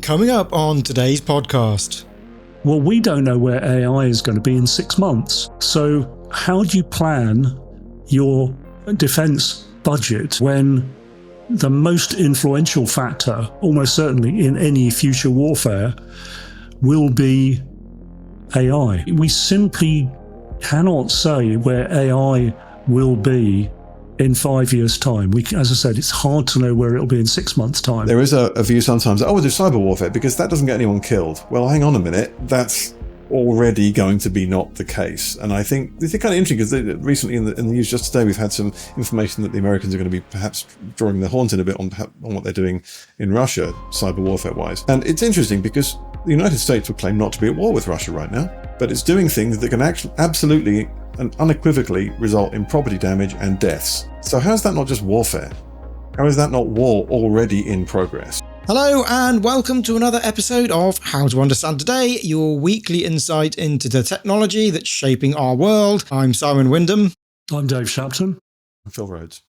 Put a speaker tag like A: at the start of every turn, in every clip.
A: Coming up on today's podcast.
B: Well, we don't know where AI is going to be in 6 months. So how do you plan your defense budget when the most influential factor, almost certainly in any future warfare, will be AI? We simply cannot say where AI will be in 5 years' time. As I said, it's hard to know where it'll be in 6 months' time.
C: There is a view sometimes, we'll do cyber warfare because that doesn't get anyone killed. Well, hang on a minute. That's already going to be not the case. And I think this is kind of interesting because recently in the news just today, we've had some information that the Americans are going to be perhaps drawing their horns in a bit on what they're doing in Russia, cyber warfare-wise. And it's interesting because the United States would claim not to be at war with Russia right now, but it's doing things that can actually absolutely and unequivocally result in property damage and deaths. So how is that not just warfare? How is that not war already in progress?
A: Hello and welcome to another episode of How to Understand Today, your weekly insight into the technology that's shaping our world. I'm Simon Wyndham.
B: I'm Dave Shapton.
C: I'm Phil Rhodes.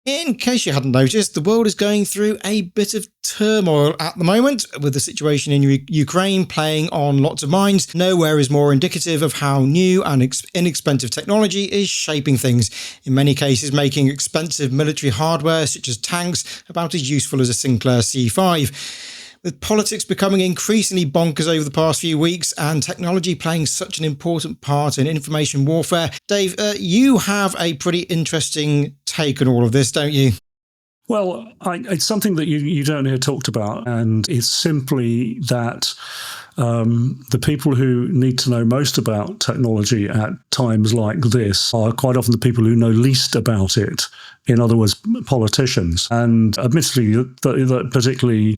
A: In case you hadn't noticed, the world is going through a bit of turmoil at the moment, with the situation in Ukraine playing on lots of minds. Nowhere is more indicative of how new and inexpensive technology is shaping things, in many cases making expensive military hardware such as tanks about as useful as a Sinclair C5. With politics becoming increasingly bonkers over the past few weeks and technology playing such an important part in information warfare, Dave, you have a pretty interesting take on all of this, don't you?
B: Well, it's something that you don't hear talked about, and it's simply that the people who need to know most about technology at times like this are quite often the people who know least about it. In other words, politicians. And admittedly, that particularly,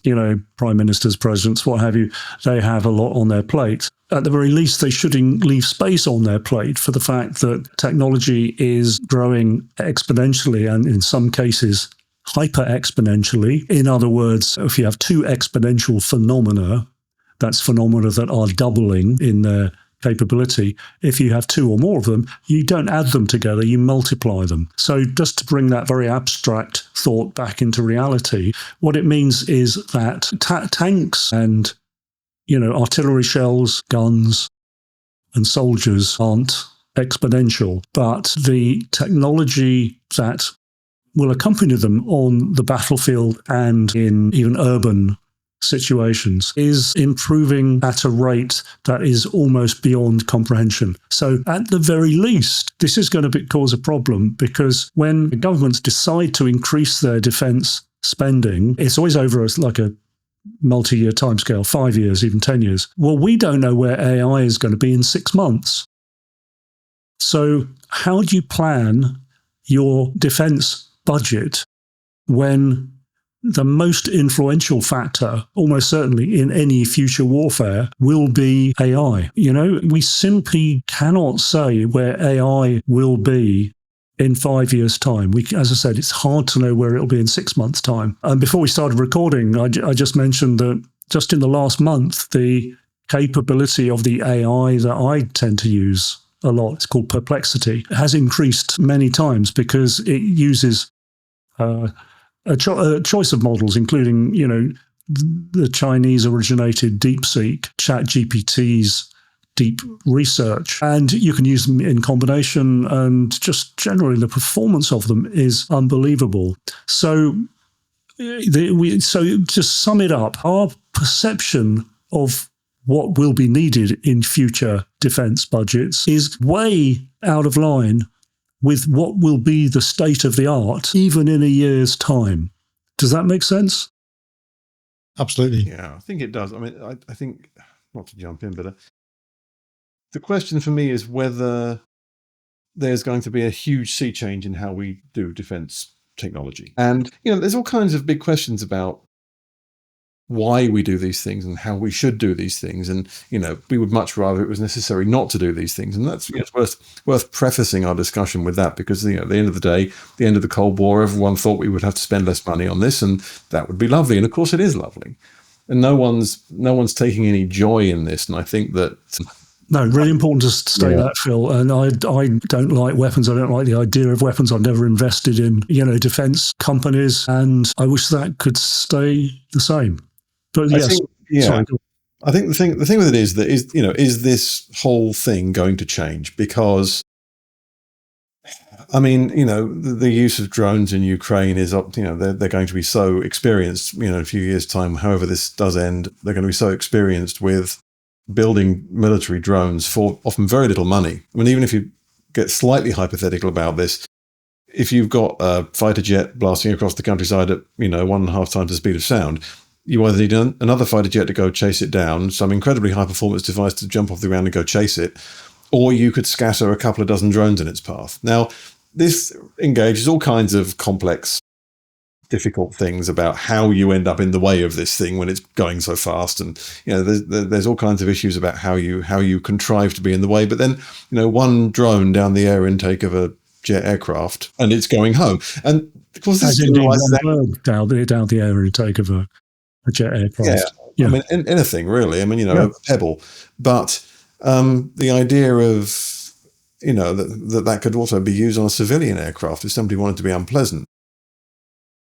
B: prime ministers, presidents, what have you, they have a lot on their plate. At the very least, they should leave space on their plate for the fact that technology is growing exponentially and in some cases hyper-exponentially. In other words, if you have two exponential phenomena, that's phenomena that are doubling in their capability. If you have two or more of them, you don't add them together, you multiply them. So just to bring that very abstract thought back into reality, what it means is that tanks and, artillery shells, guns, and soldiers aren't exponential, but the technology that will accompany them on the battlefield and in even urban situations is improving at a rate that is almost beyond comprehension. So at the very least, this is going to cause a problem, because when governments decide to increase their defense spending, it's always over a multi-year timescale, 5 years, even 10 years. Well, we don't know where AI is going to be in 6 months. So how do you plan your defense budget when the most influential factor, almost certainly in any future warfare, will be AI? We simply cannot say where AI will be in 5 years' time. As I said, it's hard to know where it'll be in 6 months' time. And before we started recording, I just mentioned that just in the last month, the capability of the AI that I tend to use a lot, it's called Perplexity, has increased many times because it uses a choice of models, including, the Chinese-originated DeepSeek, ChatGPT's deep research. And you can use them in combination, and just generally the performance of them is unbelievable. So, to sum it up, our perception of what will be needed in future defense budgets is way out of line with what will be the state of the art, even in a year's time. Does that make sense?
A: Absolutely.
C: Yeah, I think it does. I mean, I think, not to jump in, but the question for me is whether there's going to be a huge sea change in how we do defense technology. And, there's all kinds of big questions about why we do these things and how we should do these things. And, we would much rather it was necessary not to do these things. And that's it's worth prefacing our discussion with that, because, at the end of the day, the end of the Cold War, everyone thought we would have to spend less money on this, and that would be lovely. And of course it is lovely. And no one's taking any joy in this. And I think that...
B: No, really important to state that, Phil. And I don't like weapons. I don't like the idea of weapons. I've never invested in, defense companies. And I wish that could stay the same. But
C: I
B: yes,
C: think, yeah.
B: sorry.
C: I think the thing with it is that is this whole thing going to change? Because I mean, the use of drones in Ukraine is up. They're going to be so experienced. In a few years' time, however this does end, they're going to be so experienced with building military drones for often very little money. I mean, even if you get slightly hypothetical about this, if you've got a fighter jet blasting across the countryside at 1.5 times the speed of sound, you either need another fighter jet to go chase it down, some incredibly high performance device to jump off the ground and go chase it, or you could scatter a couple of dozen drones in its path. Now, this engages all kinds of complex, difficult things about how you end up in the way of this thing when it's going so fast, and there's all kinds of issues about how you contrive to be in the way. But then one drone down the air intake of a jet aircraft and it's going home, and of course this
B: As indeed one bird down the air intake of a jet aircraft.
C: I mean anything really. I mean a pebble, but the idea of that could also be used on a civilian aircraft if somebody wanted to be unpleasant.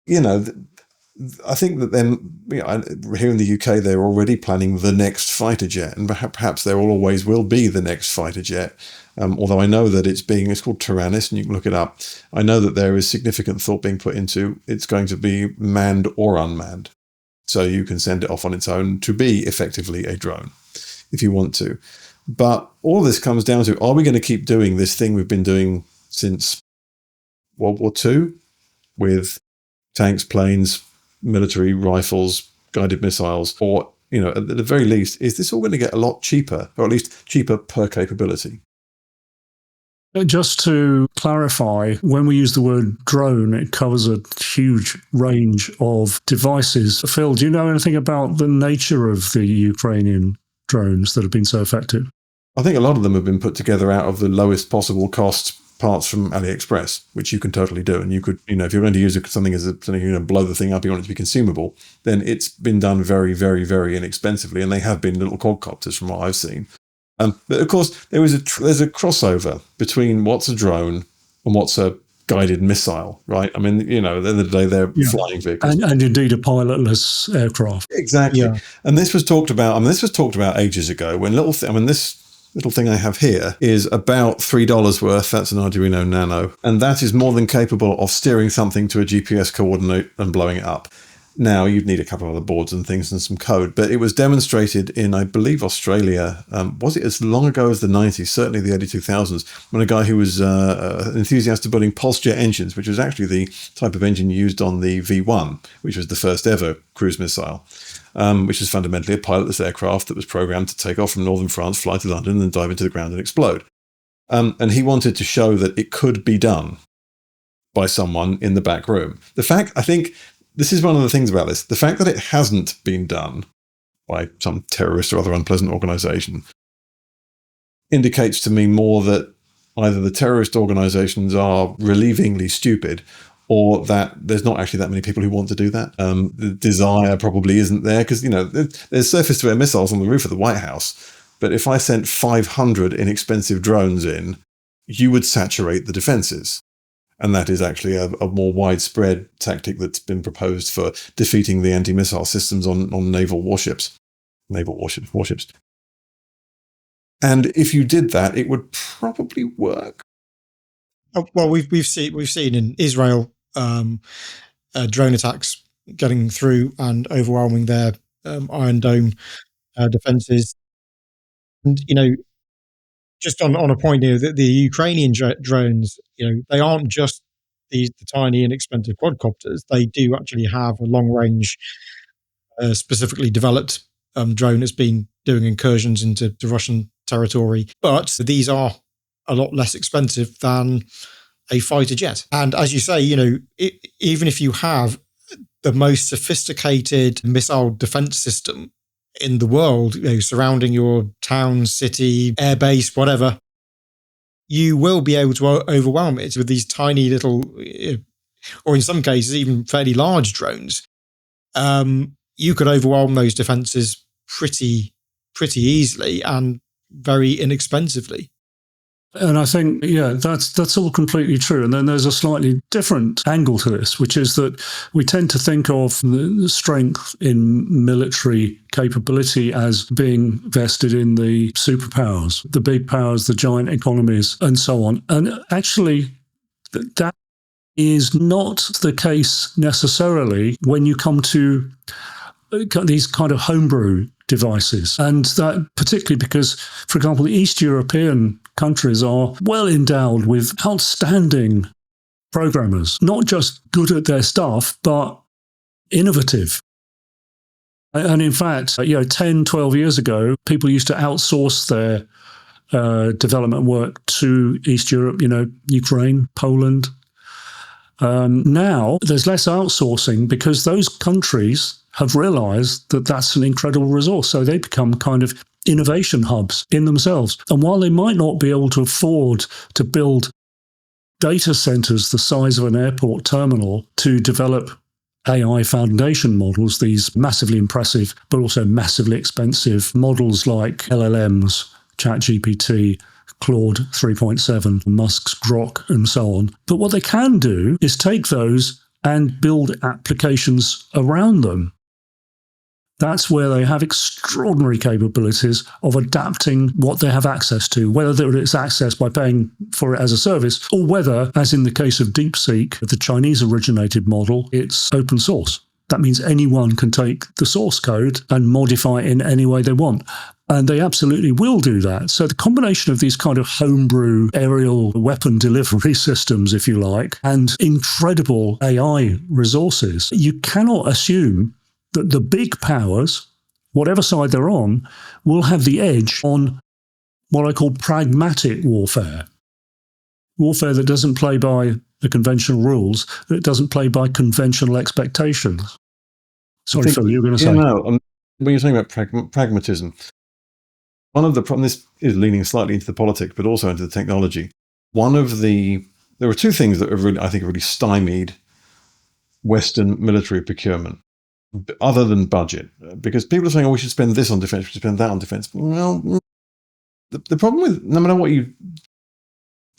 C: I think that then here in the UK they're already planning the next fighter jet, and perhaps there always will be the next fighter jet. Although I know that it's called Tyrannus, and you can look it up. I know that there is significant thought being put into it's going to be manned or unmanned, so you can send it off on its own to be effectively a drone if you want to. But all this comes down to, are we going to keep doing this thing we've been doing since World War II with tanks, planes, military rifles, guided missiles, or, at the very least, is this all going to get a lot cheaper, or at least cheaper per capability?
B: Just to clarify, when we use the word drone, it covers a huge range of devices. Phil, do you know anything about the nature of the Ukrainian drones that have been so effective?
C: I think a lot of them have been put together out of the lowest possible cost parts from AliExpress, which you can totally do. And you could, if you're going to use something as something, blow the thing up, you want it to be consumable, then it's been done very, very, very inexpensively. And they have been little quadcopters from what I've seen. But of course, there's a crossover between what's a drone and what's a guided missile, right? I mean, at the end of the day, they're flying vehicles.
B: And indeed a pilotless aircraft.
C: Exactly. Yeah. And this was talked about ages ago when this little thing I have here is about $3 worth. That's an Arduino Nano. And that is more than capable of steering something to a GPS coordinate and blowing it up. Now, you'd need a couple of other boards and things and some code, but it was demonstrated in, I believe, Australia. Was it as long ago as the 90s, certainly the early 2000s, when a guy who was an enthusiast of building pulse jet engines, which was actually the type of engine used on the V1, which was the first ever cruise missile, which was fundamentally a pilotless aircraft that was programmed to take off from northern France, fly to London, and then dive into the ground and explode. And he wanted to show that it could be done by someone in the back room. I think this is one of the things about this. The fact that it hasn't been done by some terrorist or other unpleasant organization indicates to me more that either the terrorist organizations are relievingly stupid, or that there's not actually that many people who want to do that. The desire probably isn't there, because, there's surface-to-air missiles on the roof of the White House. But if I sent 500 inexpensive drones in, you would saturate the defenses. And that is actually a more widespread tactic that's been proposed for defeating the anti-missile systems on naval warships. And if you did that, it would probably work.
A: Well, we've seen in Israel drone attacks getting through and overwhelming their Iron Dome defenses. And just on a point here, the Ukrainian drones, they aren't just the tiny inexpensive quadcopters. They do actually have a long range, specifically developed drone that's been doing incursions into Russian territory. But these are a lot less expensive than a fighter jet. And as you say, even if you have the most sophisticated missile defense system in the world, surrounding your town, city, airbase, whatever, you will be able to overwhelm it with these tiny little, or in some cases, even fairly large drones. You could overwhelm those defenses pretty easily and very inexpensively.
B: And I think, yeah, that's all completely true. And then there's a slightly different angle to this, which is that we tend to think of the strength in military capability as being vested in the superpowers, the big powers, the giant economies, and so on. And actually, that is not the case necessarily when you come to these kind of homebrew devices. And that particularly because, for example, the East European countries are well endowed with outstanding programmers, not just good at their stuff, but innovative. And in fact, 10, 12 years ago, people used to outsource their development work to East Europe, Ukraine, Poland. Now there's less outsourcing because those countries have realized that that's an incredible resource. So they become kind of innovation hubs in themselves. And while they might not be able to afford to build data centers the size of an airport terminal to develop AI foundation models, these massively impressive but also massively expensive models like LLMs, ChatGPT, Claude 3.7, Musk's Grok, and so on. But what they can do is take those and build applications around them. That's where they have extraordinary capabilities of adapting what they have access to, whether it's accessed by paying for it as a service, or whether, as in the case of DeepSeek, the Chinese-originated model, it's open source. That means anyone can take the source code and modify it in any way they want. And they absolutely will do that. So the combination of these kind of homebrew aerial weapon delivery systems, if you like, and incredible AI resources, you cannot assume that the big powers, whatever side they're on, will have the edge on what I call pragmatic warfare. Warfare that doesn't play by the conventional rules, that doesn't play by conventional expectations. Sorry, Phil, you were going to say.
C: No, when you're talking about pragmatism, one of the problems, this is leaning slightly into the politics, but also into the technology. There are two things that have really, I think, really stymied Western military procurement, other than budget, because people are saying, we should spend this on defense, we should spend that on defense. Well, the problem with, no matter what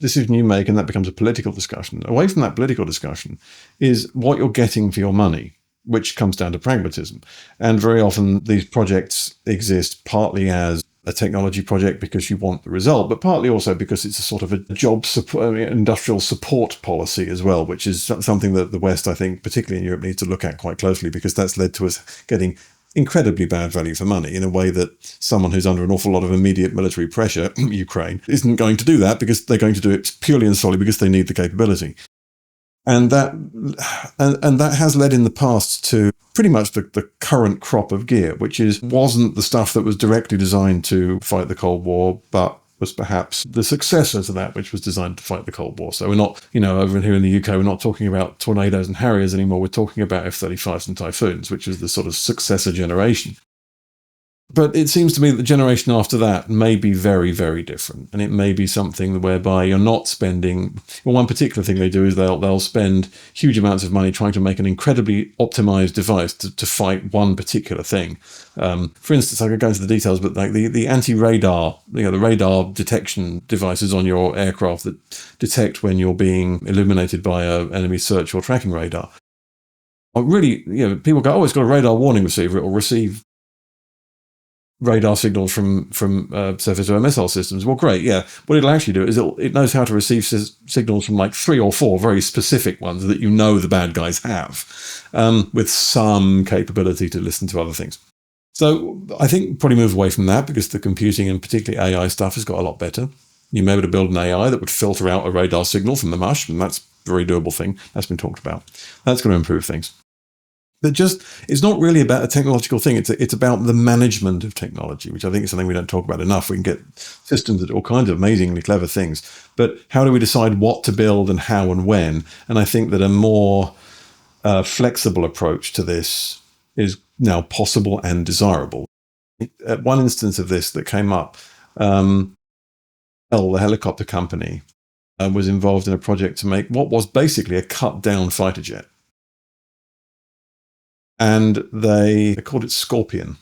C: decision you make, and that becomes a political discussion, away from that political discussion is what you're getting for your money, which comes down to pragmatism. And very often these projects exist partly as a technology project because you want the result, but partly also because it's a sort of a job support, industrial support policy as well, which is something that the West, I think, particularly in Europe, needs to look at quite closely, because that's led to us getting incredibly bad value for money in a way that someone who's under an awful lot of immediate military pressure, Ukraine, isn't going to do that, because they're going to do it purely and solely because they need the capability. And that has led in the past to pretty much the current crop of gear, which wasn't the stuff that was directly designed to fight the Cold War, but was perhaps the successor to that, which was designed to fight the Cold War. So we're not, over here in the UK, we're not talking about Tornadoes and Harriers anymore. We're talking about F-35s and Typhoons, which is the sort of successor generation. But it seems to me that the generation after that may be very, very different. And it may be something whereby you're not spending... Well, one particular thing they do is they'll spend huge amounts of money trying to make an incredibly optimized device to fight one particular thing. For instance, I could go into the details, but like the anti-radar, the radar detection devices on your aircraft that detect when you're being illuminated by an enemy search or tracking radar. Really, people go, it's got a radar warning receiver. It will receive radar signals from surface to air missile systems. Well, great, yeah. What it'll actually do is it knows how to receive signals from like 3 or 4 very specific ones that the bad guys have, with some capability to listen to other things. So I think probably move away from that, because the computing and particularly AI stuff has got a lot better. You may be able to build an AI that would filter out a radar signal from the mush, and that's a very doable thing. That's been talked about. That's going to improve things. But it's not really about a technological thing. It's about the management of technology, which I think is something we don't talk about enough. We can get systems that do all kinds of amazingly clever things, but how do we decide what to build and how and when? And I think that a more flexible approach to this is now possible and desirable. At one instance of this that came up, the helicopter company, was involved in a project to make what was basically a cut-down fighter jet. And they called it Scorpion.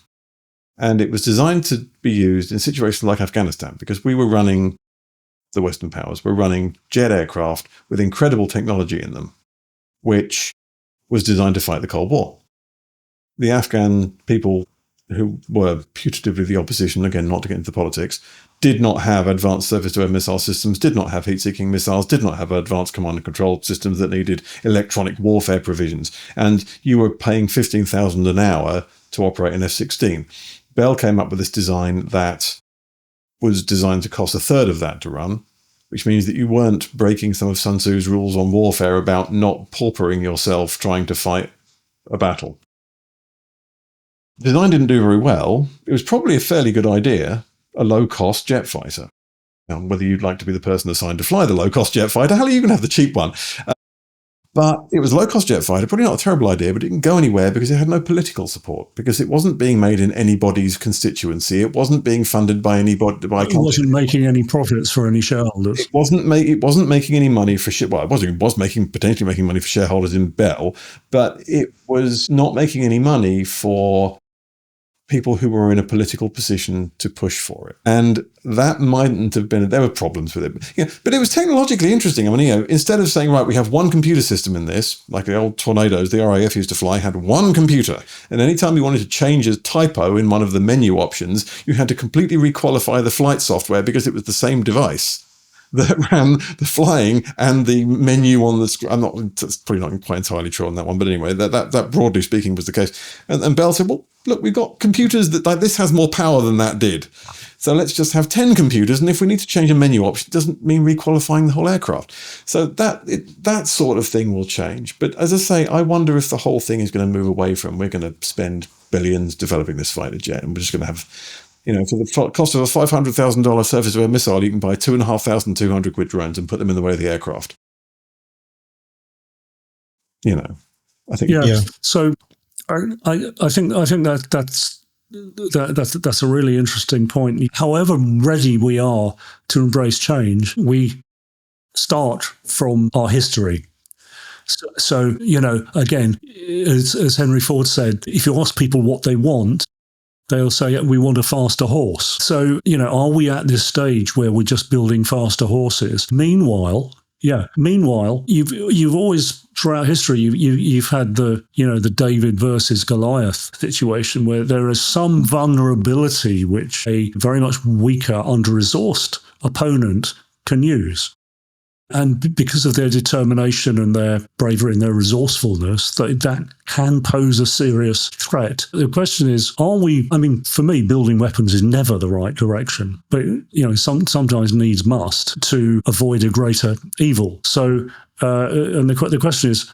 C: And it was designed to be used in situations like Afghanistan, because we were running the Western powers, were running jet aircraft with incredible technology in them, which was designed to fight the Cold War. The Afghan people, who were putatively the opposition, again, not to get into politics, did not have advanced surface-to-air missile systems, did not have heat-seeking missiles, did not have advanced command and control systems that needed electronic warfare provisions. And you were paying $15,000 an hour to operate an F-16. Bell came up with this design that was designed to cost a third of that to run, which means that you weren't breaking some of Sun Tzu's rules on warfare about not paupering yourself trying to fight a battle. The design didn't do very well. It was probably a fairly good idea, a low-cost jet fighter. Now, whether you'd like to be the person assigned to fly the low-cost jet fighter, hell, you can have the cheap one. But it was a low-cost jet fighter, probably not a terrible idea, but it didn't go anywhere because it had no political support, because it wasn't being made in anybody's constituency. It wasn't being funded by anybody.
B: It wasn't making any profits for any shareholders.
C: It wasn't making any money for it was potentially making money for shareholders in Bell, but it was not making any money for people who were in a political position to push for it. And that mightn't have been, there were problems with it. But it was technologically interesting. I mean, instead of saying, right, we have one computer system in this, like the old Tornadoes, the RAF used to fly, had one computer. And anytime you wanted to change a typo in one of the menu options, you had to completely requalify the flight software because it was the same device that ran the flying and the menu on the screen. That's probably not quite entirely true on that one, but anyway, that broadly speaking was the case. And Bell said, well, look, we've got computers that, like, this has more power than that did. So let's just have 10 computers. And if we need to change a menu option, it doesn't mean requalifying the whole aircraft. So that sort of thing will change. But as I say, I wonder if the whole thing is going to move away from, we're going to spend billions developing this fighter jet, and we're just going to have, for the cost of a $500,000 surface-to-air missile, you can buy 2,200 quid drones and put them in the way of the aircraft. I think.
B: Yeah. So I think that's a really interesting point. However ready we are to embrace change, we start from our history. So again, as Henry Ford said, if you ask people what they want, they'll say, we want a faster horse. So, are we at this stage where we're just building faster horses? Meanwhile, you've always, throughout history, you've had the David versus Goliath situation, where there is some vulnerability which a very much weaker, under-resourced opponent can use. And because of their determination and their bravery and their resourcefulness, that can pose a serious threat. The question is, for me, building weapons is never the right direction. But, sometimes needs must to avoid a greater evil. So, and the question is,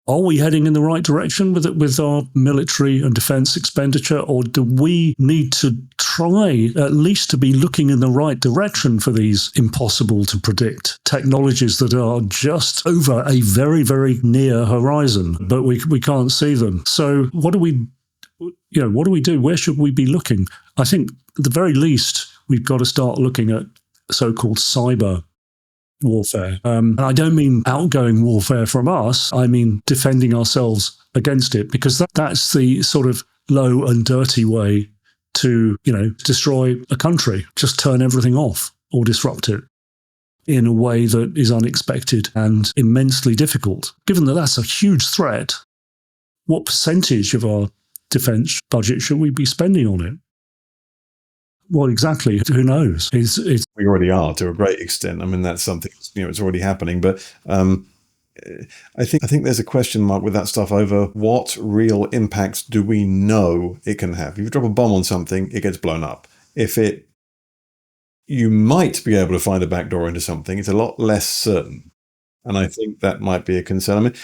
B: are we heading in the right direction with our military and defence expenditure, or do we need to try at least to be looking in the right direction for these impossible to predict technologies that are just over a very, very near horizon, but we can't see them? So what do we do? Where should we be looking? I think at the very least, we've got to start looking at so-called cyber warfare. And I don't mean outgoing warfare from us. I mean defending ourselves against it, because that's the sort of low and dirty way to, destroy a country. Just turn everything off or disrupt it in a way that is unexpected and immensely difficult. Given that that's a huge threat, what percentage of our defence budget should we be spending on it? Well, exactly. Who knows?
C: We already are to a great extent. I mean, that's something, it's already happening. But I think there's a question mark with that stuff over what real impact do we know it can have. If you drop a bomb on something, it gets blown up. You might be able to find a backdoor into something. It's a lot less certain. And I think that might be a concern. I mean,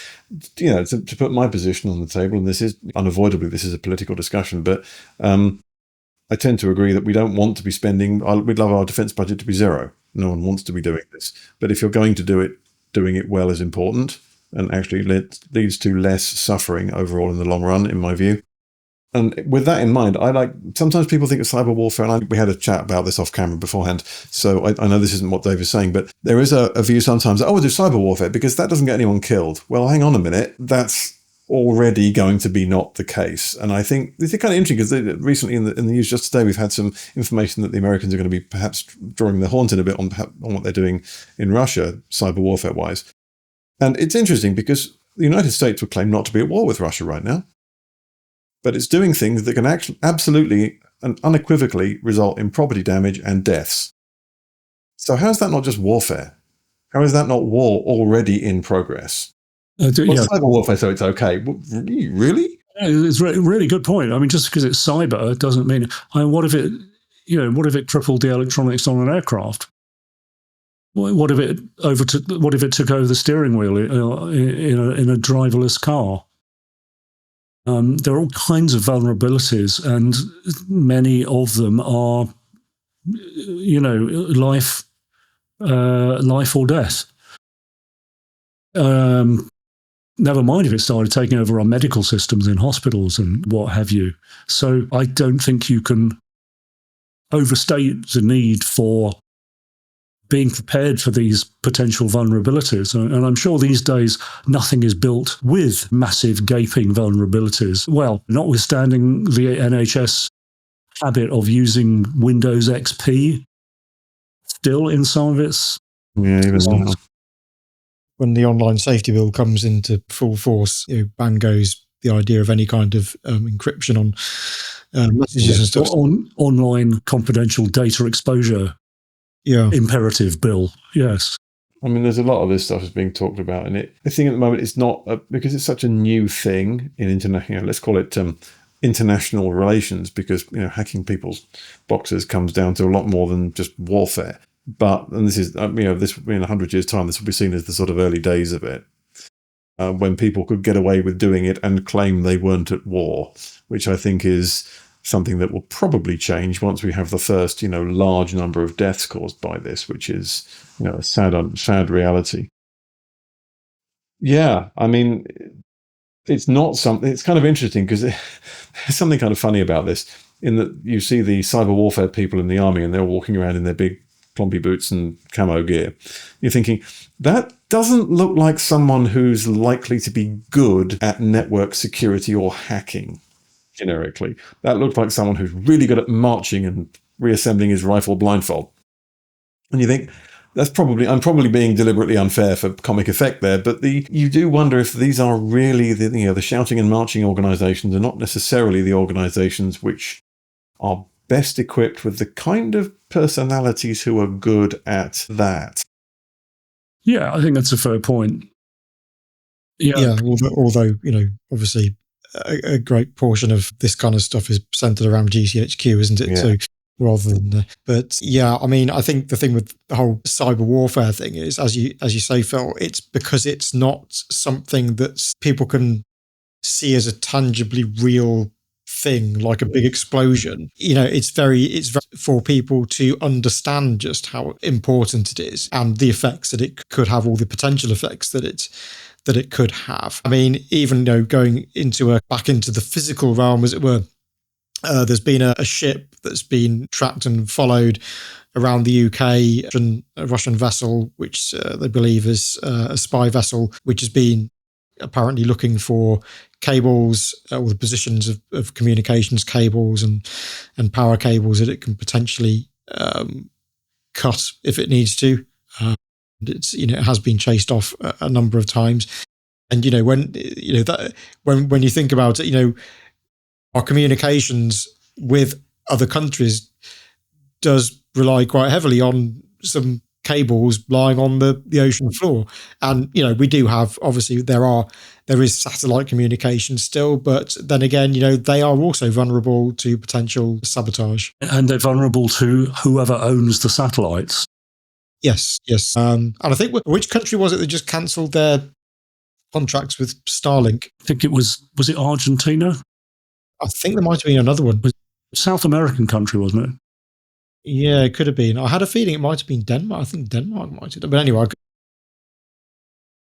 C: to put my position on the table, and this is unavoidably, this is a political discussion, but I tend to agree that we don't want to be spending, we'd love our defence budget to be zero. No one wants to be doing this. But if you're going to do it, doing it well is important, and actually leads to less suffering overall in the long run, in my view. And with that in mind, sometimes people think of cyber warfare, and we had a chat about this off camera beforehand, so I know this isn't what Dave is saying, but there is a view sometimes, we'll do cyber warfare because that doesn't get anyone killed. Well, hang on a minute, that's already going to be not the case. And I think this is kind of interesting because recently in the news just today, we've had some information that the Americans are going to be perhaps drawing their horns in a bit on what they're doing in Russia, cyber warfare wise. And it's interesting because the United States would claim not to be at war with Russia right now, but it's doing things that can actually absolutely and unequivocally result in property damage and deaths. So how is that not just warfare? How is that not war already in progress? Cyber warfare, so it's okay. Really?
B: It's a really good point. I mean, just because it's cyber doesn't mean. What if it crippled the electronics on an aircraft? What if it took over the steering wheel in a driverless car? There are all kinds of vulnerabilities, and many of them are, life or death. Never mind if it started taking over our medical systems in hospitals and what have you. So I don't think you can overstate the need for being prepared for these potential vulnerabilities. And I'm sure these days nothing is built with massive gaping vulnerabilities. Well, notwithstanding the NHS habit of using Windows XP still in some of its...
C: Yeah, even now.
A: When the online safety bill comes into full force, bang goes the idea of any kind of encryption on messages and stuff.
B: Online confidential data exposure imperative bill, yes.
C: I mean, there's a lot of this stuff is being talked about, and I think at the moment it's not because it's such a new thing in international. Let's call it international relations, because hacking people's boxes comes down to a lot more than just warfare. And this is, this in 100 years' time, this will be seen as the sort of early days of it, when people could get away with doing it and claim they weren't at war, which I think is something that will probably change once we have the first, large number of deaths caused by this, which is, a sad reality. Yeah, I mean, it's not something. It's kind of interesting because there's something kind of funny about this, in that you see the cyber warfare people in the army, and they're walking around in their big plumpy boots and camo gear. You're thinking, that doesn't look like someone who's likely to be good at network security or hacking, generically. That looked like someone who's really good at marching and reassembling his rifle blindfold. And you think, I'm probably being deliberately unfair for comic effect there, but you do wonder if these are really the shouting and marching organizations are not necessarily the organizations which are best equipped with the kind of personalities who are good at that.
B: Yeah, I think that's a fair point. Yeah,
A: although obviously a great portion of this kind of stuff is centered around GCHQ, isn't it? Yeah. So rather than, but yeah, I mean, I think the thing with the whole cyber warfare thing is, as you say, Phil, it's because it's not something that people can see as a tangibly real thing, like a big explosion. It's very for people to understand just how important it is and the effects that it could have, all the potential effects that it could have. I mean, even going back into the physical realm, as it were, there's been a ship that's been tracked and followed around the UK, a Russian vessel, which they believe is a spy vessel, which has been apparently looking for cables, or the positions of communications cables and power cables that it can potentially cut if it needs to. It has been chased off a number of times, and when you think about it, our communications with other countries does rely quite heavily on some cables lying on the ocean floor. And we do have, obviously there is satellite communication still, but then again, they are also vulnerable to potential sabotage,
B: and they're vulnerable to whoever owns the satellites.
A: Yes. And I think, which country was it that just cancelled their contracts with Starlink?
B: I think it was it Argentina?
A: I think there might have been another one.
B: South American country, wasn't it?
A: Yeah, it could have been. I had a feeling it might have been Denmark. I think Denmark might have. But anyway,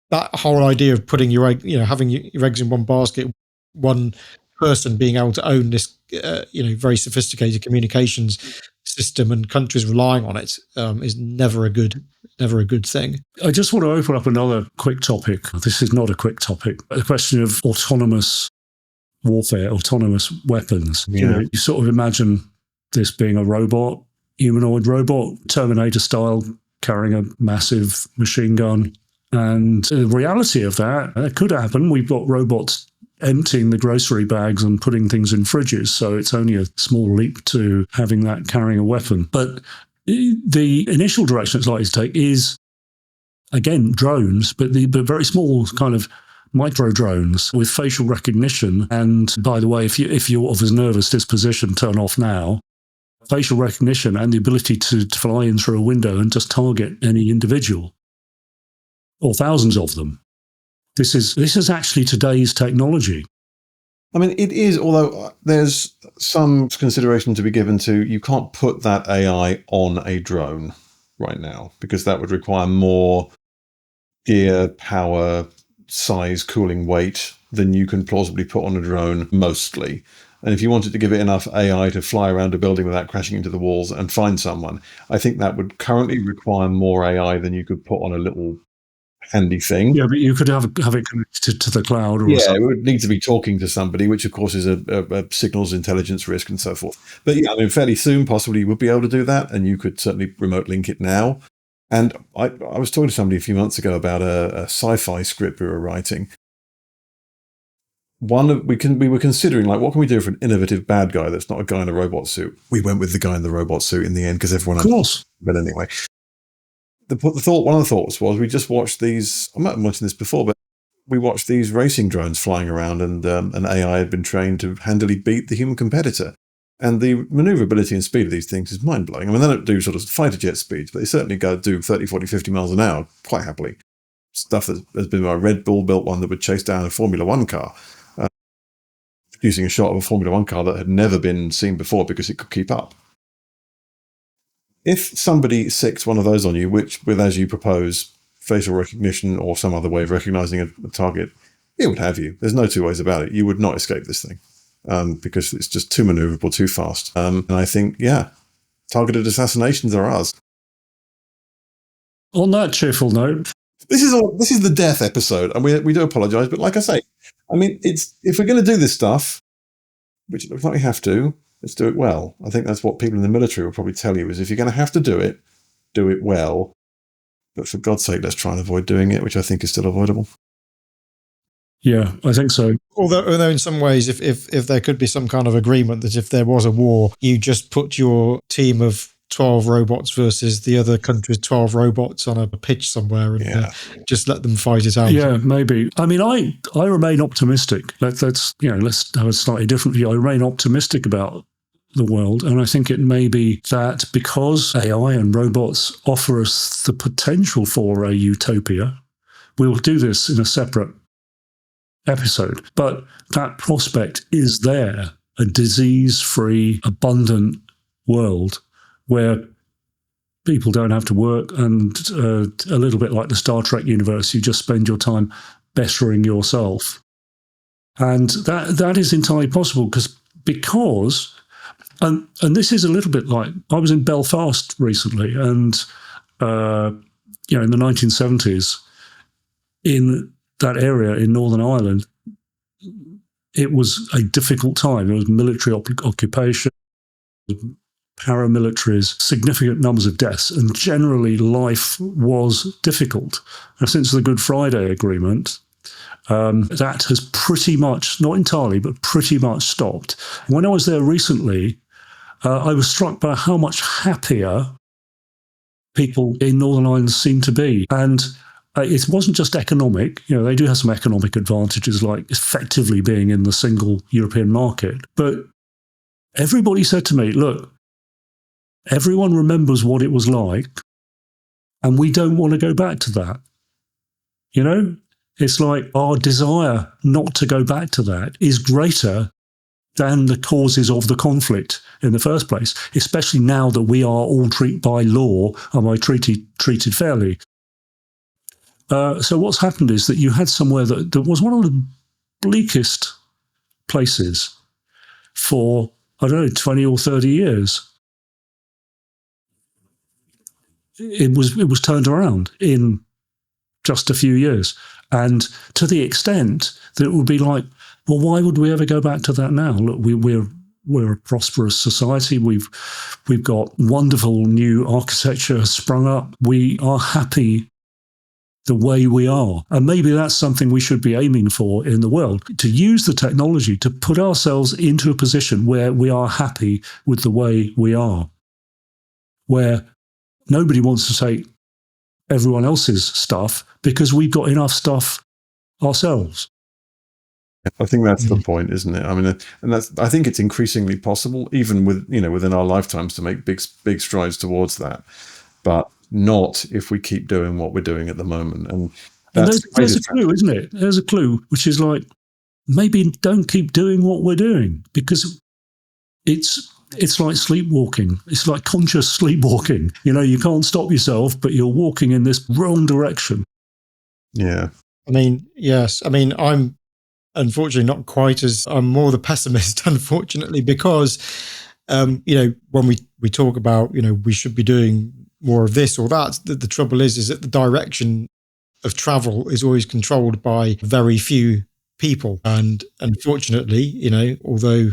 A: that whole idea of putting having your eggs in one basket, one person being able to own this, very sophisticated communications system and countries relying on it is never a good thing.
B: I just want to open up another quick topic. This is not a quick topic. The question of autonomous warfare, autonomous weapons.
C: Yeah.
B: You sort of imagine this being a robot, humanoid robot, Terminator style, carrying a massive machine gun. And the reality of that could happen. We've got robots emptying the grocery bags and putting things in fridges, so it's only a small leap to having that carrying a weapon. But the initial direction it's likely to take is, again, drones, but very small kind of micro drones with facial recognition. And by the way, if you're of a nervous disposition, turn off now. Facial recognition and the ability to fly in through a window and just target any individual, or thousands of them. This is actually today's technology.
C: I mean, it is, although there's some consideration to be given to, you can't put that AI on a drone right now, because that would require more gear, power, size, cooling, weight than you can plausibly put on a drone mostly. And if you wanted to give it enough AI to fly around a building without crashing into the walls and find someone, I think that would currently require more AI than you could put on a little handy thing.
B: Yeah, but you could have it connected to the cloud or
C: something.
B: something.
C: It would need to be talking to somebody, which of course is a signals intelligence risk and so forth. But yeah, I mean, fairly soon possibly you would be able to do that, and you could certainly remote link it now. And I was talking to somebody a few months ago about a sci-fi script we were writing. We were considering, like, what can we do for an innovative bad guy that's not a guy in a robot suit? We went with the guy in the robot suit in the end because everyone.
B: Of course.
C: But anyway, one of the thoughts was we just watched these. I might have mentioned this before, but we watched these racing drones flying around, and an AI had been trained to handily beat the human competitor. And the maneuverability and speed of these things is mind-blowing. I mean, they don't do sort of fighter jet speeds, but they certainly go do 30, 40, 50 miles an hour quite happily. Stuff that has been a Red Bull built one that would chase down a Formula One car, using a shot of a Formula One car that had never been seen before because it could keep up. If somebody sicks one of those on you, which with, as you propose, facial recognition or some other way of recognizing a target, it would have you. There's no two ways about it. You would not escape this thing because it's just too maneuverable, too fast. And I think, yeah, targeted assassinations are ours.
B: On that cheerful note,
C: this is the death episode, and we do apologise. But like I say, I mean, if we're going to do this stuff, which it looks like we have to, let's do it well. I think that's what people in the military will probably tell you: is if you're going to have to do it well. But for God's sake, let's try and avoid doing it, which I think is still avoidable.
B: Yeah, I think so.
A: Although in some ways, if there could be some kind of agreement that if there was a war, you just put your team of 12 robots versus the other country's 12 robots on a pitch somewhere and just let them fight it out.
B: Yeah, maybe. I mean, I remain optimistic. Let's have a slightly different view. I remain optimistic about the world, and I think it may be that because AI and robots offer us the potential for a utopia, we'll do this in a separate episode, but that prospect is there, a disease-free, abundant world where people don't have to work, and a little bit like the Star Trek universe, you just spend your time bettering yourself. And that is entirely possible because and this is a little bit like, I was in Belfast recently, and in the 1970s, in that area in Northern Ireland, it was a difficult time. There was military occupation, paramilitaries, significant numbers of deaths, and generally life was difficult. Now, since the Good Friday Agreement, that has pretty much, not entirely, but pretty much stopped. When I was there recently, I was struck by how much happier people in Northern Ireland seem to be. And it wasn't just economic. They do have some economic advantages, like effectively being in the single European market. But everybody said to me, look, everyone remembers what it was like, and we don't want to go back to that. It's like our desire not to go back to that is greater than the causes of the conflict in the first place, especially now that we are all treated by law and by treated fairly. So what's happened is that you had somewhere that was one of the bleakest places for, 20 or 30 years. it was turned around in just a few years. And to the extent that it would be like, well, why would we ever go back to that now? Look, we're a prosperous society. We've got wonderful new architecture sprung up. We are happy the way we are. And maybe that's something we should be aiming for in the world, to use the technology to put ourselves into a position where we are happy with the way we are, where nobody wants to take everyone else's stuff because we've got enough stuff ourselves.
C: I think that's the point, isn't it? I mean, and I think it's increasingly possible, even within our lifetimes, to make big strides towards that, but not if we keep doing what we're doing at the moment. And
B: there's a clue, isn't it? There's a clue, which is like, maybe don't keep doing what we're doing, because it's like sleepwalking. It's like conscious sleepwalking. You can't stop yourself, but you're walking in this wrong direction.
C: Yeah.
A: I mean, yes. I mean, I'm unfortunately not quite I'm more the pessimist, unfortunately, because, when we talk about, we should be doing more of this or that, the trouble is that the direction of travel is always controlled by very few people. And unfortunately, although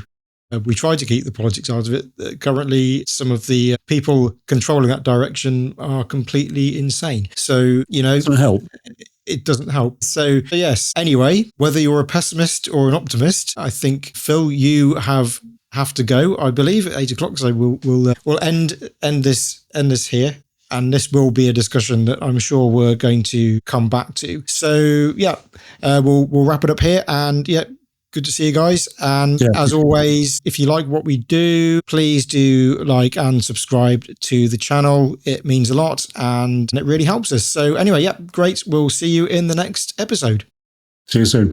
A: we try to keep the politics out of it, currently some of the people controlling that direction are completely insane. So,
B: it doesn't help.
A: It doesn't help. So yes, anyway, whether you're a pessimist or an optimist, I think, Phil, you have to go, I believe, at 8 o'clock. So we'll end this here. And this will be a discussion that I'm sure we're going to come back to. So yeah, we'll wrap it up here. And yeah, good to see you guys. And as always, if you like what we do, please do like and subscribe to the channel. It means a lot and it really helps us. So anyway, yeah, great. We'll see you in the next episode.
B: See you soon.